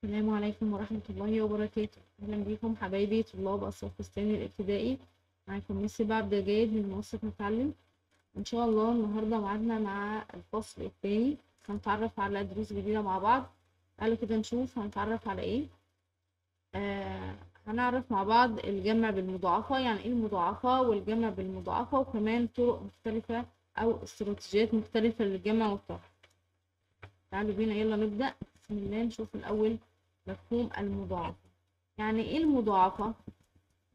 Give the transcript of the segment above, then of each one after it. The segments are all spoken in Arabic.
السلام عليكم ورحمة الله وبركاته. أهلا بيكم حبايبي طلاب الصف الثاني الابتدائي. معاكم ميس عبد الجيد من منصة نتعلم. إن شاء الله النهاردة معادنا مع الفصل الثاني، هنتعرف على دروس جديدة مع بعض. تعالوا كده نشوف هنتعرف على إيه. آه هنعرف مع بعض الجمع بالمضاعفة، يعني إيه المضاعفة والجمع بالمضاعفة، وكمان طرق مختلفة أو استراتيجيات مختلفة للجمع والطرح. تعالوا بينا يلا نبدأ. بسم الله. نشوف الأول مفهوم المضاعفة. يعني ايه المضاعفة؟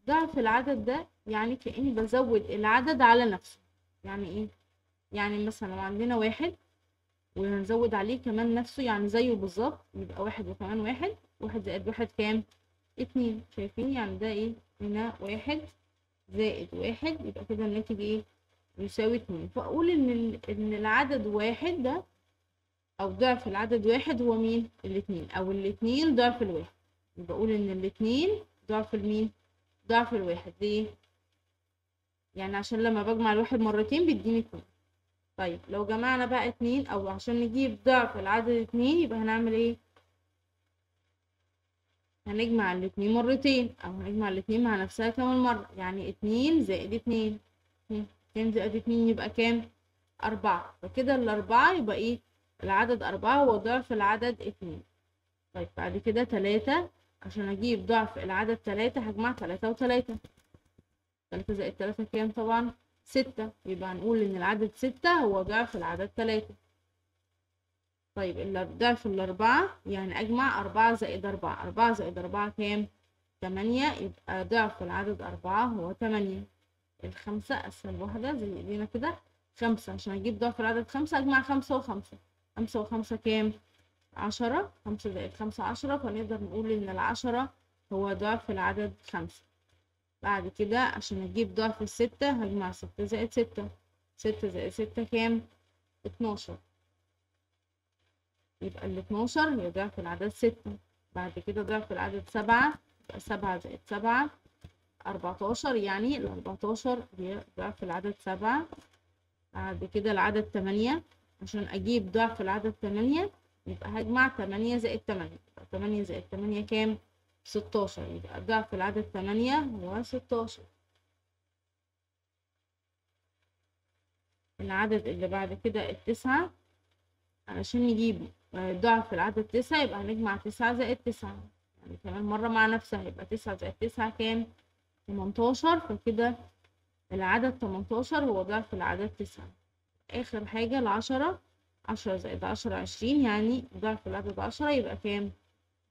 ضعف العدد ده يعني كأني بزود العدد على نفسه. يعني ايه؟ يعني مثلا لو عندنا واحد وهنزود عليه كمان نفسه، يعني زيه بالظبط، يبقى واحد وكمان واحد، واحد زائد واحد كام؟ اتنين. شايفين؟ يعني ده ايه؟ هنا واحد زائد واحد، يبقى كده الناتج ايه؟ يساوي اتنين. فأقول إن العدد واحد ده أو ضعف العدد واحد هو مين؟ الاتنين، أو الاتنين ضعف الواحد. يبقى أقول إن الاتنين ضعف المين؟ ضعف الواحد. ليه؟ يعني عشان لما بجمع الواحد مرتين بيديني اتنين. طيب لو جمعنا بقى اتنين، او عشان نجيب ضعف العدد اتنين، يبقى هنعمل ايه؟ هنجمع الاتنين مرتين، او هنجمع الاتنين مع نفسها كمان مرة. يعني اتنين زائد اتنين، اتنين زائد اتنين يبقى كام؟ أربعة. فكده الأربعة يبقى ايه؟ العدد أربعة هو ضعف العدد اتنين. طيب بعد كده تلاتة، عشان أجيب ضعف العدد تلاتة هجمع تلاتة وتلاتة. تلاتة زائد تلاتة كام طبعا؟ ستة. يبقى هنقول إن العدد ستة هو ضعف العدد تلاتة. طيب ضعف الأربعة، يعني أجمع أربعة زائد أربعة. أربعة زائد أربعة كام؟ تمانية. يبقى ضعف العدد أربعة هو تمانية. الخمسة أسهل واحدة زي إيدينا كده. خمسة، عشان أجيب ضعف العدد خمسة أجمع خمسة وخمسة. خمسة وخمسة كام؟ عشرة. خمسة زائد خمسة عشرة، فنقدر نقول إن العشرة هو ضعف العدد خمسة. بعد كده عشان اجيب ضعف الستة هجمع ستة زائد ستة. ستة زائد ستة كام؟ اتناشر. يبقى الاتناشر هي ضعف العدد ستة. بعد كده ضعف العدد سبعة، يبقى سبعة زائد سبعة أربعتاشر، يعني الأربعتاشر هي ضعف العدد سبعة. بعد كده العدد تمانية، عشان أجيب ضعف العدد تمانية يبقى هجمع تمانية زائد تمانية. يبقى تمانية زائد تمانية كام؟ ستاشر. يبقى ضعف العدد تمانية هو ستاشر. العدد اللي بعد كده التسعة، علشان نجيب ضعف العدد تسعة يبقى هنجمع تسعة زائد تسعة، يعني كمان مرة مع نفسها. يبقى تسعة زائد تسعة كام؟ تمنتاشر. فكده العدد تمنتاشر هو ضعف العدد تسعة. آخر حاجة العشرة، عشرة زائد عشرة عشرين، يعني ضعف العدد عشرة يبقى كام؟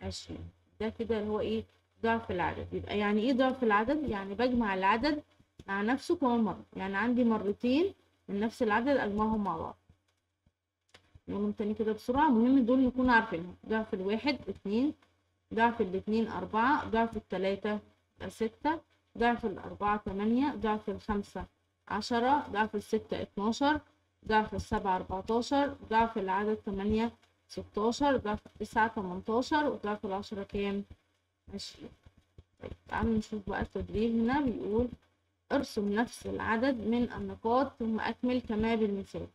عشرين. ده كده اللي هو ايه؟ ضعف العدد. يبقى يعني ايه ضعف العدد؟ يعني بجمع العدد مع نفسه كمان مرة، يعني عندي مرتين من نفس العدد أجمعهم مع بعض. نقولهم تاني كده بسرعة، مهم دول نكون عارفينهم. ضعف الواحد اتنين، ضعف الاتنين أربعة، ضعف التلاتة ستة، ضعف الأربعة تمانية، ضعف الخمسة عشرة، ضعف الستة اتناشر، ضعف السبعة أربعتاشر، ضعف العدد تمانية ستاشر، ضعف التسعة تمنتاشر، وضعف العشرة كام؟ عشرين. طيب تعالوا نشوف بقى التدريب. هنا بيقول ارسم نفس العدد من النقاط ثم أكمل كما بالمثال.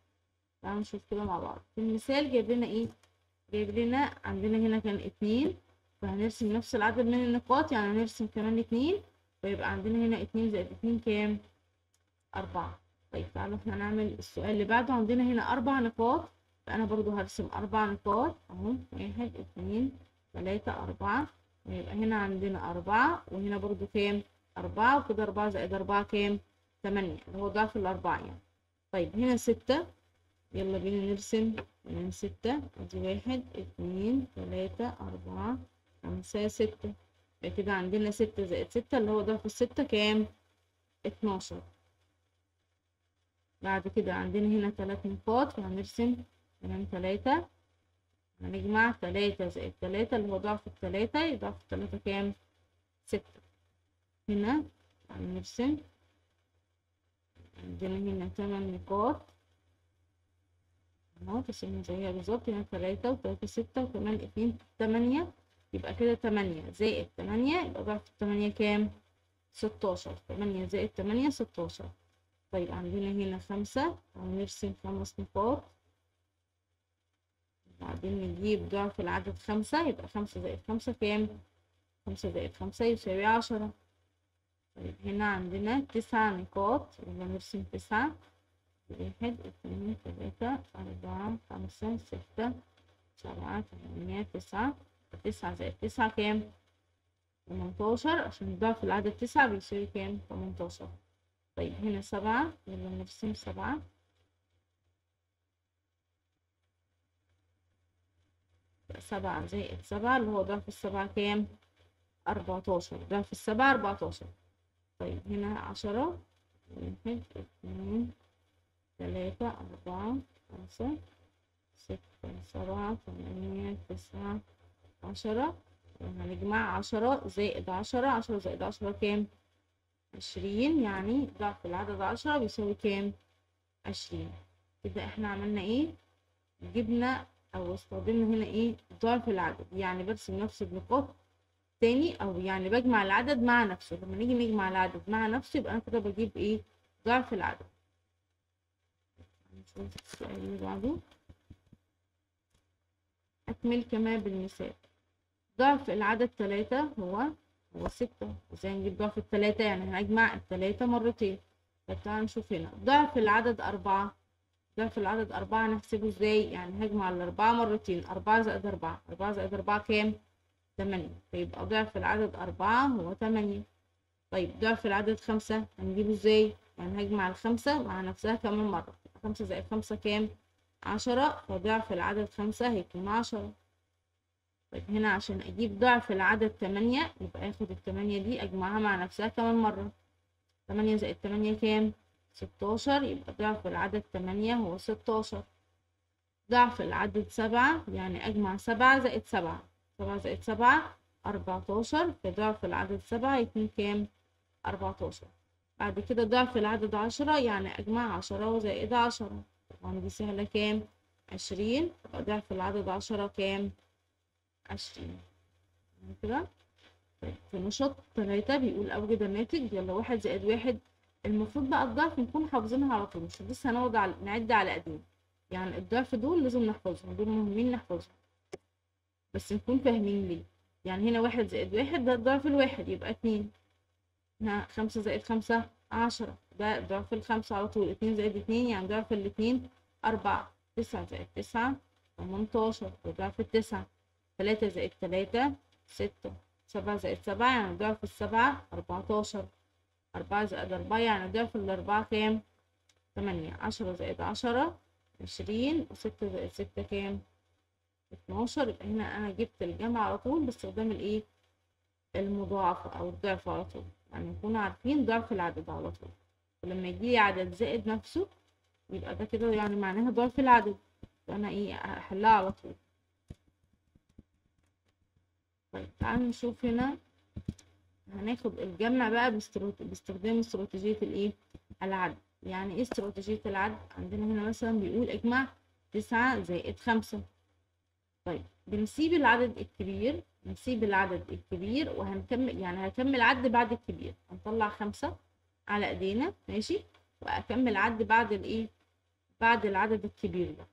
تعالوا نشوف كده مع بعض. في المثال جايب لنا ايه؟ جايب لنا عندنا هنا كان اتنين، فهنرسم نفس العدد من النقاط، يعني هنرسم كمان اتنين، فيبقى عندنا هنا اتنين زائد اتنين كام؟ أربعة. طيب تعالوا احنا نعمل السؤال اللي بعده. عندنا هنا أربع نقاط، فأنا برضو هرسم أربع نقاط أهو. واحد اتنين تلاتة أربعة. ويبقى هنا عندنا أربعة، وهنا برضو كام؟ أربعة. وكده أربعة زائد أربعة كام؟ تمانية، اللي هو ضعف الأربعة يعني. طيب هنا ستة، يلا بينا نرسم من ستة. ادي واحد اتنين تلاتة أربعة خمسة ستة. يبقى كده عندنا ستة زائد ستة اللي هو ضعف الستة كام؟ اتناشر. بعد كده عندنا هنا تلات نقاط، فهنرسم كمان تلاتة. هنجمع تلاتة زائد تلاتة اللي هو ضعف التلاتة، يبقى ضعف التلاتة كام؟ ستة. هنا هنرسم عندنا هنا تمن نقاط اهو، تسمي زيها بالظبط. هنا تلاتة وتلاتة ستة وكمان اتنين تمانية. يبقى كده تمانية زائد تمانية، يبقى ضعف التمانية كام؟ ستاشر. تمانية زائد تمانية ستاشر. طيب عندنا هنا خمسة، هنرسم خمس نقاط. بعدين نجيب ضعف العدد 5، يبقى 5 زائد 5 كام؟ 5 زائد 5 يساوي 10. طيب هنا عندنا 9 نقاط، يبقى نرسم 9. 1 2 3 4 5 6 7 8 9. 9 زائد 9 كام؟ 18، عشان ضعف العدد 9 بيساوي كام؟ 18. طيب هنا 7، يلا نرسم 7. 7 زائد 7 اللي هو ضعف ال7 كام؟ 14. ضعف ال7 14. طيب هنا 10. 1 2 3 4 5 6 7 8 9 10. هنجمع 10 زائد 10. 10 زائد 10 كام؟ 20. يعني ضعف العدد 10 بيساوي كام؟ 20. كده احنا عملنا ايه؟ جبنا او استخدمنا هنا ايه؟ ضعف العدد. يعني برسم نفس النقاط تاني، او يعني بجمع العدد مع نفسه. لما نيجي نجمع العدد مع نفسه يبقى انا كده بجيب ايه؟ ضعف العدد. نشوف السؤال اللي بعده. اكمل كما بالمثال. ضعف العدد 3 هو 6. ازاي نجيب ضعف ال3؟ يعني هنجمع ال3 مرتين. طب تعالى نشوف هنا ضعف العدد 4. ضعف العدد 4 هنحسبه ازاي؟ يعني هجمع ال4 مرتين. 4 زائد 4. 4 زائد 4 كام؟ 8. فيبقى ضعف العدد 4 هو 8. طيب ضعف العدد 5 هنجيبه ازاي؟ يعني هجمع ال5 مع نفسها كمان مرة. 5 زائد 5 كام؟ 10. فضعف العدد 5 هيكون 10. طيب هنا عشان اجيب ضعف العدد 8 يبقى اخد ال8 دي اجمعها مع نفسها كمان مرة. 8 زائد 8 كام؟ 16. يبقى ضعف العدد 8 هو 16. ضعف العدد 7 يعني اجمع 7 زائد 7. 7 زائد 7 14. فضعف العدد 7 يكون كام؟ 14. بعد كده ضعف العدد 10 يعني اجمع 10 زائد 10. طبعا دي سهلة، كام؟ 20. يبقى ضعف العدد 10 كام؟ 20 كده. طيب في نشاط 3 بيقول أوجد الناتج. يلا 1 زائد 1. المفروض بقى الضعف نكون حافظينها على طول، مش لسه هنقعد نعد على قديم. يعني الضعف دول لازم نحفظهم، دول مهمين نحفظهم، بس نكون فاهمين ليه. يعني هنا 1 زائد 1 ده الضعف الواحد يبقى 2. هنا 5 زائد 5 10 ده ضعف ال5 على طول. 2 زائد 2 يعني ضعف الاتنين 4. 9 زائد 9 18 وضعف ال9. 3 زائد 3 6. 7 زائد 7 يعني ضعف ال7 14. 4 زائد 4 يعني ضعف ال4 كام؟ 8. 10 زائد 10 20. و6 زائد 6 كام؟ 12. يبقى هنا أنا جبت الجمع على طول باستخدام الإيه؟ المضاعفة أو الضعف على طول. يعني نكون عارفين ضعف العدد على طول، ولما يجيلي عدد زائد نفسه يبقى ده كده يعني معناها ضعف العدد، فأنا إيه؟ هحلها على طول. طيب تعالوا نشوف هنا. هناخد الجمع بقى باستخدام استراتيجية الإيه؟ العد. يعني إيه استراتيجية العد؟ عندنا هنا مثلا بيقول اجمع 9 زائد 5. طيب بنسيب العدد الكبير، وهنكمل، يعني هكمل عد بعد الكبير. هنطلع 5 على ايدينا، ماشي، واكمل عد بعد الايه؟ بعد العدد الكبير ده.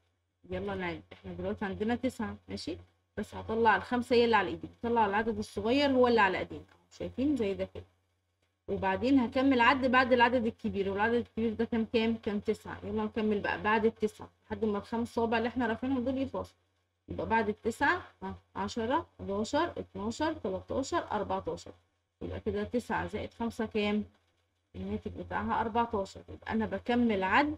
يلا نعد. احنا دلوقتي عندنا 9، ماشي، بس هطلع ال5 هي اللي على ايدي، بطلع العدد الصغير هو اللي على ايدينا، شايفين زي ده كده. وبعدين هكمل عد بعد العدد الكبير، والعدد الكبير ده كان كام؟ كان 9. يلا نكمل بقى بعد ال9 لحد ما ال5 صوابع اللي احنا رافعينهم دول يخلصوا. يبقى بعد ال9 10 11 12 13 14. يبقى كده 9 زائد 5 كام؟ الناتج بتاعها 14. يبقى انا بكمل عد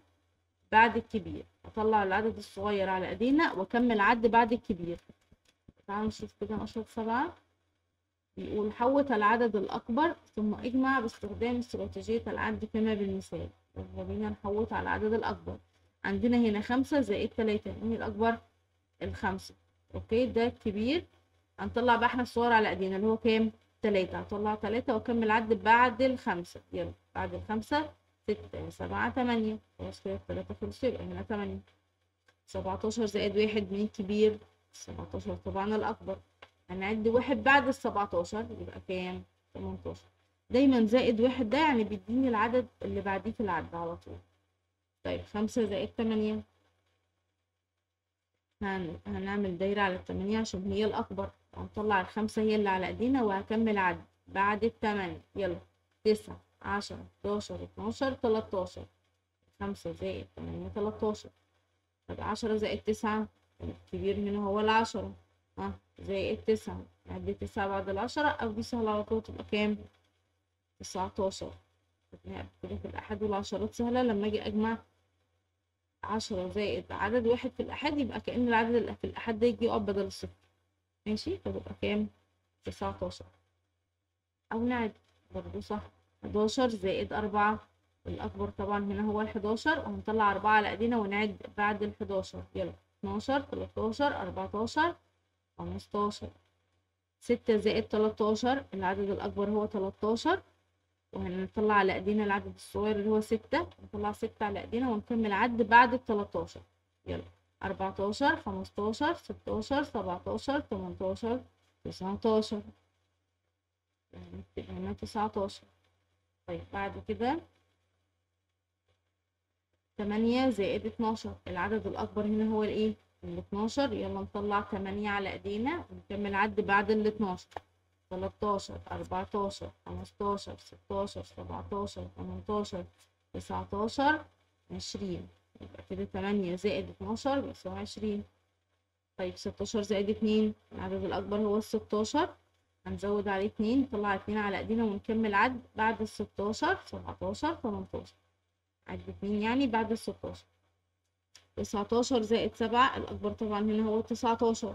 بعد الكبير، اطلع العدد الصغير على ايدينا واكمل عد بعد الكبير. تعالوا نشوف كده نشاط 7. بيقول حوط العدد الأكبر ثم اجمع باستخدام استراتيجية العد كما بالمثال. يلا بينا نحوط على العدد الأكبر. عندنا هنا 5 زائد 3. مين الأكبر؟ ال5. اوكي ده الكبير. هنطلع بقى احنا الصغير على ايدينا اللي هو كام؟ 3. هطلع 3 واكمل عد بعد ال5. يلا بعد ال5 6 7 8. خلاص كده 3 خلصوا، يبقى هنا 8. 17 زائد 1. مين الكبير؟ 17 طبعا الأكبر. هنعد 1 بعد ال17 يبقى كام؟ 18. دايما زائد 1 ده يعني بيديني العدد اللي بعديه في العد على طول. طيب 5 زائد 8. هنعمل دايرة على التمانية عشان هي الأكبر، هنطلع الخمسة هي اللي على ايدينا وهكمل عد بعد التمانية. يلا، 9 10 11 12 13. 5 زائد 8 13. طب 10 زائد 9، الكبير هنا هو العشرة، زائد 9، نعد 9 بعد العشرة أو دي سهلة على طول تبقى كام؟ 19. كده في الأحاد والعشرات سهلة، لما أجي أجمع 10 زائد عدد واحد في الأحاد يبقى كأن العدد اللي في الأحاد ده يجي يقف بدل الصفر. ماشي، فتبقى كام؟ 19. أو نعد برضه صح. 11 زائد 4، الأكبر طبعا هنا هو ال11، وهنطلع 4 على إيدينا ونعد بعد ال11. يلا، 12 13 14 15. 6 زائد 13، العدد الأكبر هو 13، وهنطلع على ايدينا العدد الصغير اللي هو 6، نطلع 6 على ايدينا ونكمل عد بعد ال13. يلا، 14 15 16 17 18 19. يعني نكتب هنا 19. طيب بعد كده 8 زائد 12، العدد الأكبر هنا هو الايه؟ ال12. يلا نطلع 8 على ايدينا ونكمل عد بعد ال12. 13 14 15 16 17 18 19 20. يبقى كده 8 زائد 12 بيساوي 20. طيب 16 زائد 2، العدد الأكبر هو ال16، هنزود عليه 2، نطلع 2 على ايدينا ونكمل عد بعد ال16. 17 18، عد 2 يعني بعد ال16. 19 زائد 7، الأكبر طبعا هنا هو 19،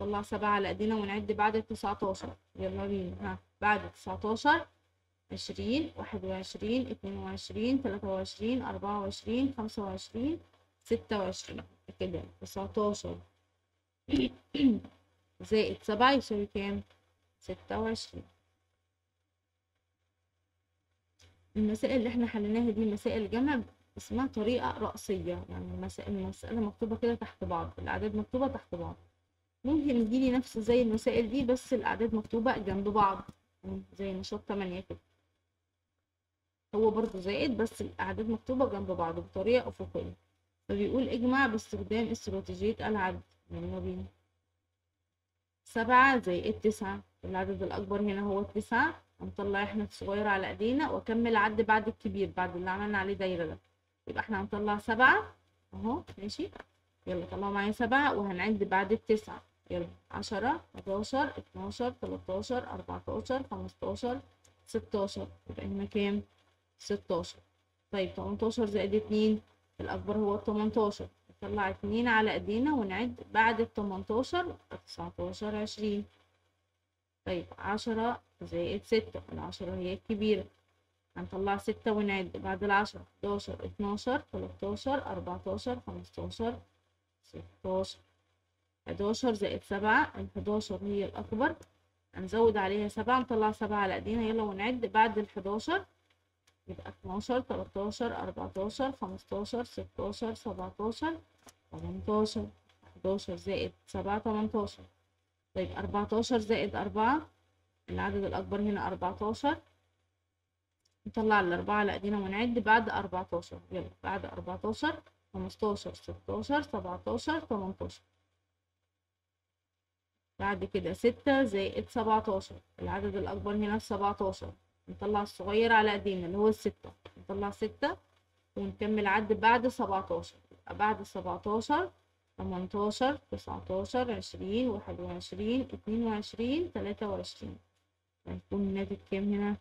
نطلع 7 على ايدينا ونعد بعد ال19. يلا بينا، بعد 19 20 21 22 23 24 25 26. كده 19 زائد 7 يساوي كام؟ 26. المسائل اللي احنا حليناها دي مسائل جمع، اسمها طريقة رأسية، يعني المسألة مكتوبة كده تحت بعض، الأعداد مكتوبة تحت بعض. ممكن يجيلي نفس زي المسائل دي بس الأعداد مكتوبة جنب بعض، زي نشاط 8 كده، هو برضو زائد بس الأعداد مكتوبة جنب بعض بطريقة أفقية. فبيقول اجمع باستخدام استراتيجية العد. يلا بينا. 7 زائد 9، العدد الأكبر هنا هو 9، هنطلع احنا الصغير على ايدينا واكمل عد بعد الكبير بعد اللي عملنا عليه دايرة ده. يبقى احنا هنطلع 7 اهو، ماشي. يلا طلعوا معايا 7 وهنعد بعد التسعة. يلا، 10 11 12 13 14 15 16. يبقى هنا كام؟ 16. طيب 18 زائد 2، الأكبر هو 18، نطلع 2 على ايدينا ونعد بعد ال 18. 19 20. طيب 10 زائد 6، العشرة هي الكبيرة، هنطلع 6 ونعد بعد ال10. 11 12 13 14 15 16. 11 زائد 7، ال11 هي الأكبر، هنزود عليها 7، نطلع 7 على ايدينا يلا ونعد بعد ال11. يبقى 12 13 14 15 16 17 18. 11 زائد 7 18. طيب 14 زائد 4، العدد الأكبر هنا 14، نطلع الأربعة على ايدينا ونعد بعد 14. يلا، بعد 14 15 16 17 18. بعد كده 6 زائد 17، العدد الأكبر هنا 17، نطلع الصغير على ايدينا اللي هو ال6، نطلع 6 ونكمل عد بعد 17. يبقى بعد 17 18 19 20 21 22 23. هيكون الناتج كام هنا؟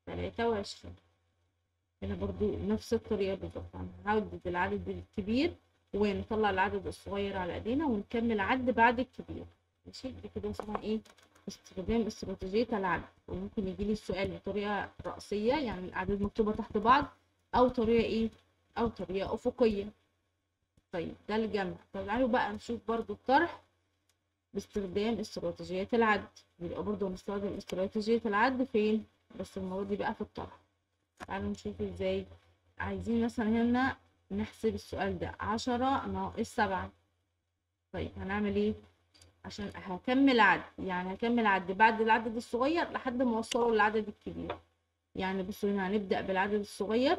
23. هنا برضو نفس الطريقة بالظبط، هنعدد العدد الكبير ونطلع العدد الصغير على ايدينا ونكمل عد بعد الكبير. ماشي، دي كده اسمها ايه؟ استخدام استراتيجية العد. وممكن يجيلي السؤال بطريقة رأسية، يعني الأعداد مكتوبة تحت بعض، أو طريقة ايه؟ أو طريقة أفقية. طيب ده الجمع. طب تعالوا بقى نشوف برضو الطرح باستخدام استراتيجية العد. يبقى برضو هنستخدم استراتيجية العد فين؟ بس المرة دي بقى في الطرح. تعالوا نشوف ازاي. عايزين مثلا هنا نحسب السؤال ده 10 ناقص 7. طيب هنعمل ايه؟ عشان هكمل عد، يعني هكمل عد بعد العدد الصغير لحد ما اوصله للعدد الكبير. يعني بصوا هنا هنبدأ بالعدد الصغير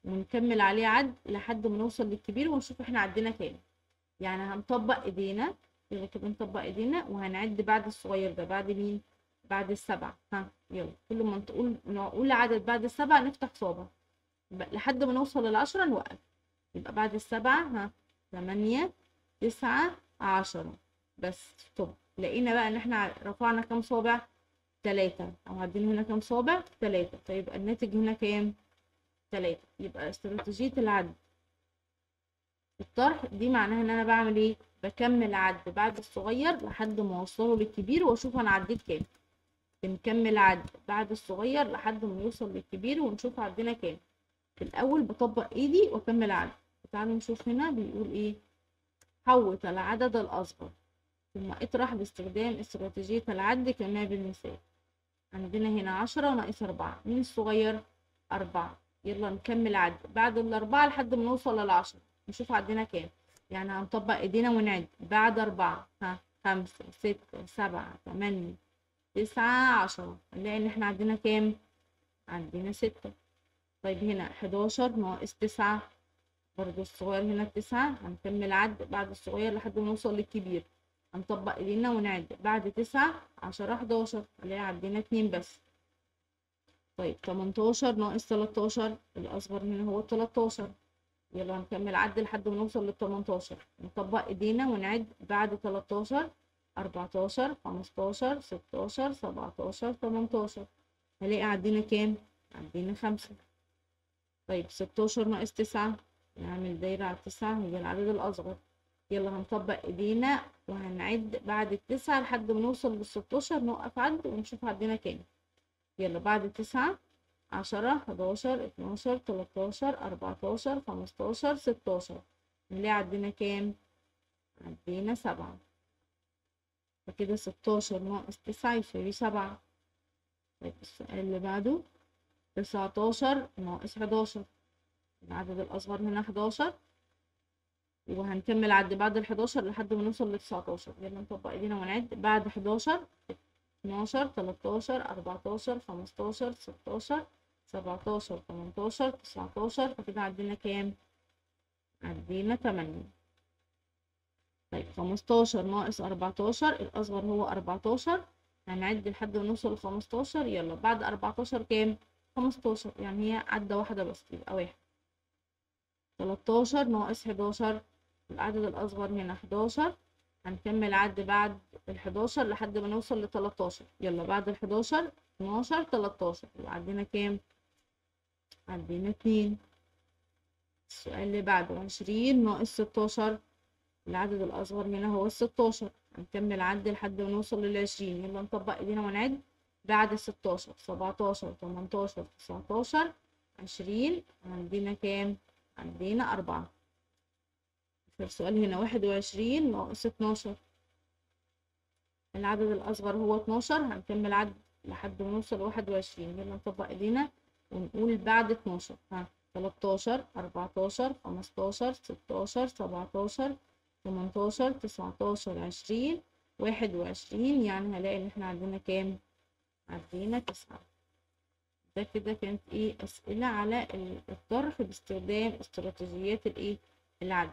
ونكمل عليه عد لحد ما نوصل للكبير ونشوف احنا عدينا كام. يعني هنطبق ايدينا. يلا كده نطبق ايدينا وهنعد بعد الصغير ده، بعد مين؟ بعد السبعة. ها يلا كل ما نقول عدد بعد السبعة نفتح صابع لحد ما نوصل للعشرة نوقف. يبقى بعد السبعة ها 8 9 10 بس. طب لقينا بقى ان احنا رفعنا كام صابع؟ 3. او عدينا هنا كام صابع؟ 3. فيبقى الناتج هنا كام؟ 3. يبقى استراتيجية العد الطرح دي معناها ان انا بعمل ايه؟ بكمل عد بعد الصغير لحد ما اوصله للكبير واشوف انا عديت كام. بنكمل عد بعد الصغير لحد ما يوصل للكبير ونشوف عدينا كام. في الاول بطبق ايدي واكمل عد. تعالوا نشوف هنا بيقول ايه. حوط العدد الاصغر ثم اطرح باستخدام استراتيجية العد كما بالمثال. عندنا هنا 10 ناقص 4. مين الصغير؟ 4. يلا نكمل عد بعد الأربعة لحد ما نوصل لل10 نشوف عدينا كام. يعني هنطبق ايدينا ونعد بعد 4 ها 5 6 7 8 9 10. هنلاقي ان احنا عندنا كام؟ عندنا 6. طيب هنا 11 ناقص 9. برضو الصغير هنا 9. هنكمل عد بعد الصغير لحد ما نوصل للكبير. هنطبق ايدينا ونعد بعد 9 10 11. هنلاقي عندنا 2 بس. طيب 18 ناقص 13. الأصغر هنا هو 13. يلا هنكمل عد لحد ما نوصل لل18. نطبق ايدينا ونعد بعد 13 14 15 16 17 18. هلاقي عدينا كام؟ عدينا 5. طيب 16 ناقص 9. نعمل دايرة على 9 هي العدد الأصغر. يلا هنطبق ايدينا وهنعد بعد 9 لحد ما نوصل لل16 نوقف عد ونشوف عدينا كام. يلا بعد 9 10 11 12 13 14 15 16. نلاقي عدينا كام؟ عدينا 7. فكده 16 ناقص 9 يساوي 7. طيب السؤال اللي بعده 19 ناقص 11. العدد الأصغر هنا 11 وهنكمل عد بعد ال11 لحد ما نوصل ل19. يلا نطبق ايدينا ونعد بعد 11 12 13 14 15 16 17 18 19. فكده عدينا كام؟ عدينا 8. طيب 15 ناقص 14. الأصغر هو 14. هنعد لحد ما نوصل ل15. يلا بعد 14 كام؟ 15. يعني هي عدة واحدة بس يبقى 1. 13 ناقص 11. العدد الأصغر هنا 11. هنكمل عد بعد ال11 لحد ما نوصل ل13. يلا بعد ال11 12 13. يبقى عدينا كام؟ عدينا 2. السؤال اللي بعده 20 ناقص 16. العدد الأصغر هنا هو ال16. هنكمل عد لحد ما نوصل لل20. يلا نطبق ايدينا ونعد بعد 16 17 18 19 20. عندنا كام؟ عندنا 4. السؤال هنا 21 ناقص 12. العدد الأصغر هو 12. هنكمل عد لحد ما نوصل 21. يلا نطبق ايدينا ونقول بعد 12 ها 13 14 15 16 17 18 19 20 21. يعني هلاقي ان احنا عندنا كام؟ عندنا 9. ده كده كانت ايه أسئلة على الطرح باستخدام استراتيجيات الايه؟ العد.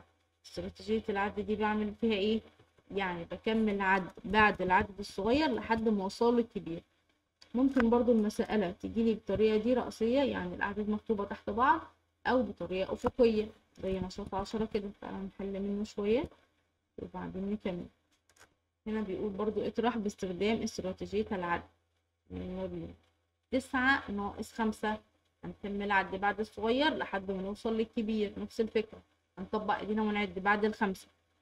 استراتيجية العد دي بعمل فيها ايه؟ يعني بكمل عد بعد العدد الصغير لحد ما اوصله للكبير. ممكن برضو المسألة تجيلي بالطريقة دي رأسية، يعني الأعداد مكتوبة تحت بعض، أو بطريقة أفقية زي نشاط 10 كده. تعالى نحل منه شوية وبعدين نكمل. هنا بيقول برضو اطرح باستخدام استراتيجية العد. يلا بينا. 9 ناقص 5. هنكمل عد بعد الصغير لحد ما نوصل للكبير. نفس الفكرة. هنطبق ايدينا ونعد بعد ال5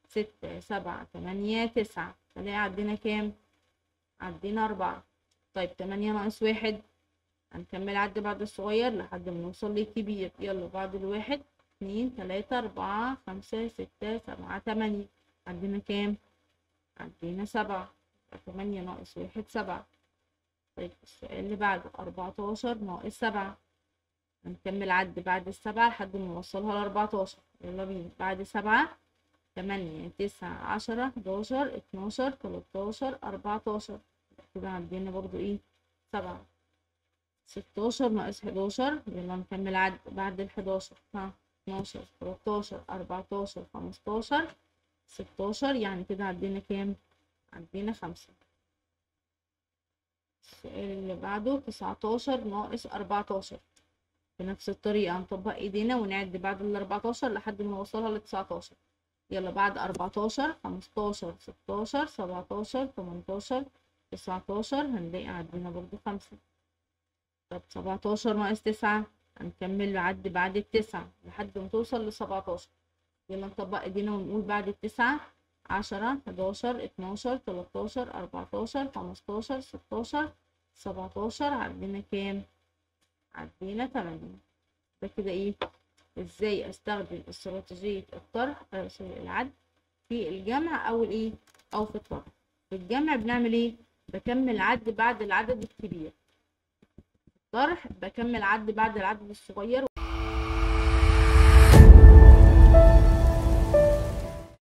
6 7 8 9. هنلاقي عدينا كام؟ عدينا 4. طيب 8 ناقص 1. هنكمل عد بعد الصغير لحد ما نوصل للكبير. يلا بعد الواحد 2 3 4 5 6 7 8. عندنا كام؟ عندنا 7. 8 ناقص 1 7. طيب السؤال اللي بعده 14 ناقص 7. هنكمل عد بعد ال7 لحد ما نوصلها ل14. يلا بينا. بعد 7 8 9 10 11 12 13 14. كده عندنا برضو ايه؟ 7. 16 ناقص 11. يلا نكمل عد بعد ال11 ها 12 13 14 15 16 يعني كده عدينا كام؟ عدينا 5. السؤال اللي بعده 19 ناقص 14. بنفس الطريقة هنطبق ايدينا ونعد بعد ال14 لحد ما نوصلها ل19. يلا بعد 14 15 16 17 18 19 هنلاقي عدينا برضو 5. طب 17 ناقص 9 هنكمل عد بعد التسعة لحد ما توصل ل17. يلا نطبق ايدينا ونقول بعد التسعة 10 11 12 13 14 15 16 17 عدينا كام؟ عدينا 8. ده كده ايه؟ ازاي استخدم استراتيجية الطرح العد في الجمع او الايه او في الطرح. في الجمع بنعمل ايه؟ بكمل عد بعد العدد الكبير. الطرح بكمل عد بعد العدد الصغير